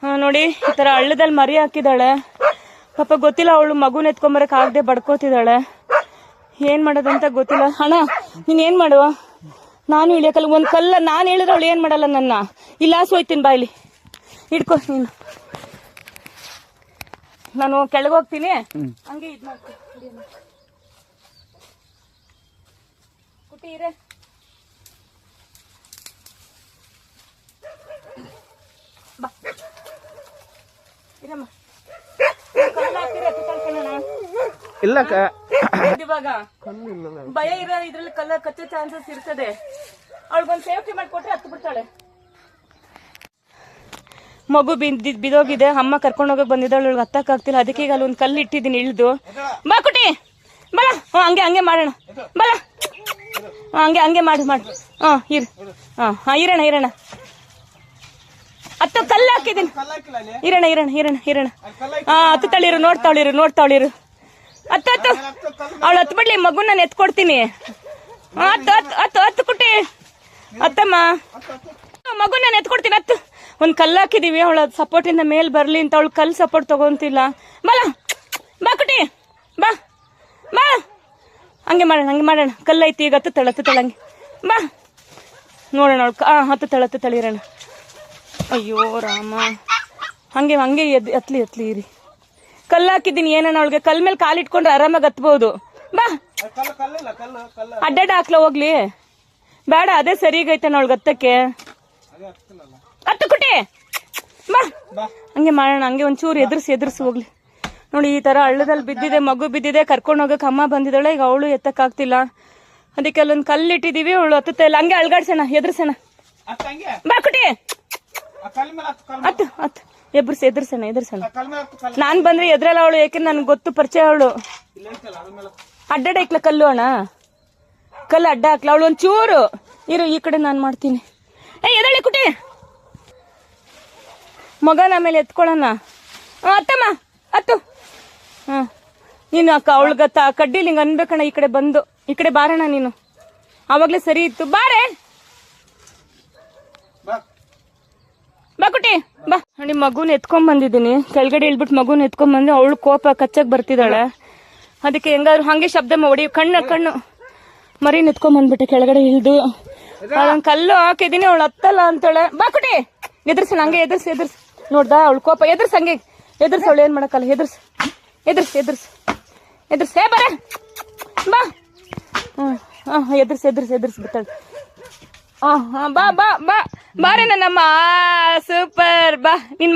ನೋಡಿ ಈ ತರ ಹಳ್ಳದಲ್ಲಿ ಮರಿ ಹಾಕಿದಾಳೆ. ಪಾಪ ಗೊತ್ತಿಲ್ಲ, ಅವಳು ಮಗುನ ಎತ್ಕೊಂಬರಕ್ ಆಗದೆ ಬಡ್ಕೋತಿದ್ದಾಳೆ. ಏನ್ ಮಾಡೋದಂತ ಗೊತ್ತಿಲ್ಲ. ಅಣ್ಣ ನೀನ್ ಏನ್ ಮಾಡುವ, ನಾನು ಇಳಿಯಕಲ್ಲ. ಒಂದ್ ಕಲ್ಲ ನಾನು ಹೇಳಿದ್ರೆ ಅವಳು ಏನ್ ಮಾಡಲ್ಲ, ನನ್ನ ಇಲ್ಲ ಸೋಯ್ತೀನಿ. ಬಾಯ್ಲಿ ಹಿಡ್ಕೊ ನೀನು. ನಾನು ಕೆಳಗೋಗ್ತೀನಿ, ಹಂಗೆ ಇದ್ ಮಾಡ್ತೀನಿ. ಕುಟ್ಟಿ ಇರೇ. ಬಾ ಇರಮ್ಮ. ಇಲ್ಲ ಇವಾಗ ಭಯ ಇರೋ ಇದ್ರಲ್ಲಿ ಕಲ್ಲ ಕಚ್ಚೋ ಚಾನ್ಸಸ್ ಇರ್ತದೆ. ಅವಳಿಗೊಂದು ಸೇಫ್ಟಿ ಮಾಡಿಕೊಟ್ರೆ ಹತ್ತು ಬಿಡ್ತಾಳೆ. ಮಗು ಬಿದೋಗಿದೆ, ಅಮ್ಮ ಕರ್ಕೊಂಡು ಹೋಗಕ್ ಬಂದಿದ್ದಾಳೆ. ಅವಳಿಗೆ ಹತ್ತಕ್ ಆಗ್ತಿಲ್ಲ, ಅದಕ್ಕೆ ಈಗ ಅಲ್ಲಿ ಒಂದು ಕಲ್ಲು ಇಟ್ಟಿದ್ದೀನಿ ಇಳಿದು. ಬಾ ಕುಟಿ ಬಲ. ಹಂಗೆ ಹಂಗೆ ಮಾಡೋಣ. ಬಲ ಹಂಗೆ ಮಾಡಿ ಇರೋಣ ಇರೋಣ. ಹತ್ತು ಕಲ್ಲು ಹಾಕಿದ್ದೀನಿ. ಇರೋಣ. ಹತ್ತು ತಳಿರು, ನೋಡ್ತಾಳಿರು. ಹತ್ತು ಅವಳು ಹತ್ತು ಬಿಡ್ಲಿ, ಮಗು ನಾನು ಎತ್ಕೊಡ್ತೀನಿ. ಹತ್ತು ಕುಟಿ, ಹತ್ತಮ್ಮ, ಮಗು ನಾನು ಎತ್ಕೊಡ್ತೀನಿ. ಹತ್ತು. ಒಂದ್ ಕಲ್ಲು ಹಾಕಿದೀವಿ, ಅವಳ ಸಪೋರ್ಟ್ ಇಂದ ಮೇಲ್ ಬರ್ಲಿ ಅಂತ. ಅವಳು ಕಲ್ಲು ಸಪೋರ್ಟ್ ತಗೊಂತಿಲ್ಲ. ಬಾ ಕುಟಿ ಬಾ. ಹಂಗೆ ಮಾಡೋಣ. ಕಲ್ಲು ಐತಿ ಈಗ. ಹತ್ತು ತಳಂಗೆ ಬಾ ನೋಡೋಣ. ಅವಳು ಹತ್ತು ತಳಿರೋಣ. ಅಯ್ಯೋ ರಾಮ, ಹಂಗೆ ಹತ್ಲಿ ಇರಿ. ಕಲ್ಲು ಹಾಕಿದ್ದೀನಿ, ಏನಣ್ಣ ಅವಳಿಗೆ ಕಲ್ ಮೇಲೆ ಕಾಲಿಟ್ಕೊಂಡ್ರೆ ಆರಾಮಾಗಿ ಹತ್ಬಹುದು. ಬಾ ಅಡ್ಡಾಡ ಹಾಕ್ಲ ಹೋಗ್ಲಿ, ಬೇಡ ಅದೇ ಸರಿಗೈತೆ ಅವಳಿಗೆ ಹತ್ತಕ್ಕೆ. ಹತ್ತು ಕುಟಿ ಬಾ. ಹಂಗೆ ಮಾಡೋಣ. ಹಂಗೆ ಒಂಚೂರು ಎದುರಿಸಿ ಹೋಗ್ಲಿ. ನೋಡಿ ಈ ತರ ಹಳ್ಳದಲ್ಲಿ ಬಿದ್ದಿದೆ, ಮಗು ಬಿದ್ದಿದೆ, ಕರ್ಕೊಂಡು ಹೋಗಕ್ ಅಮ್ಮ ಬಂದಿದ್ದಾಳೆ. ಈಗ ಅವಳು ಎತ್ತಕ್ ಆಗ್ತಿಲ್ಲ, ಅದಕ್ಕೆ ಅಲ್ಲೊಂದು ಕಲ್ಲು ಇಟ್ಟಿದೀವಿ. ಅವಳು ಹತ್ತುತ್ತಾ ಇಲ್ಲ. ಹಂಗೆ ಅಳ್ಗಾಡ್ಸೋಣ, ಎದುರ್ಸೋಣ. ಬಾ ಕುಟಿ ಹತ್ತು ಎದುರ್ಸೋಣ. ನಾನ್ ಬಂದ್ರೆ ಎದ್ರಲ್ಲ ಅವಳು, ಯಾಕೆಂದ್ರೆ ನನ್ಗೆ ಗೊತ್ತು, ಪರಿಚಯ ಅವಳು. ಅಡ್ಡಾಡ ಇಕ್ಲ ಕಲ್ಲು ಅಣ್ಣ, ಕಲ್ಲು ಅಡ್ಡ ಹಾಕ್ಲ. ಅವಳು ಒಂಚೂರು ಇರು, ಈ ಕಡೆ ನಾನು ಮಾಡ್ತೀನಿ. ಎದಳಿ ಕುಟಿ, ಮಗನ ಆಮೇಲೆ ಎತ್ಕೊಳ್ಳೋಣ. ಅತ್ತಮ್ಮ ಹತ್ತು. ನೀನು ಅವಳಿಗ ಕಡ್ಡಿಲಿ ಹಿಂಗ ಅನ್ಬೇಕಣ್ಣ. ಈ ಕಡೆ ಬಂದು, ಈ ಕಡೆ ಬಾರಣ್ಣ ನೀನು. ಆವಾಗ್ಲೇ ಸರಿ ಇತ್ತು. ಬಾರೆ ಬಾ ಕುಟಿ ಬಾ. ನಿಮ್ಮ ಮಗುನ ಎತ್ಕೊಂಡ್ ಬಂದಿದ್ದೀನಿ, ಕೆಳಗಡೆ ಇಳ್ಬಿಟ್ಟು ಮಗುನ ಎತ್ಕೊಂಡ್ ಬಂದು. ಅವಳು ಕೋಪ ಕಚ್ಚಕ್ ಬರ್ತಿದ್ದಾಳೆ, ಅದಕ್ಕೆ ಹೆಂಗಾದ್ರು ಹಂಗೆ ಶಬ್ದ ಮಾಡಿ ಕಣ್ಣು ಮರಿನ ಎತ್ಕೊಂಡ್ ಬಂದ್ಬಿಟ್ಟೆ ಕೆಳಗಡೆ ಇಳ್ದು. ಅದೊಂದು ಕಲ್ಲು ಹಾಕಿದೀನಿ, ಅವಳು ಹತ್ತಲ್ಲ ಅಂತಾಳೆ. ಬಾ ಕುಟಿ ಎದುರ್ಸಣ. ಹಂಗೆ ಎದುರ್ಸಿ ನೋಡ್ದ ಅವಳು ಕೋಪ. ಹಂಗೆ ಅವಳು ಏನ್ ಮಾಡಕ್ಕಲ್ಲ. ಎದುರ್ಸ್ ಹೇ ಬರ ಬಾ. ಎದುರ್ಸ್ ಬಿತ್ತಾಳೆ. ಬಾ ಬಾರೆ ನನ್ನಮ್ಮ, ಸೂಪರ್. ಬಾ ನಿನ್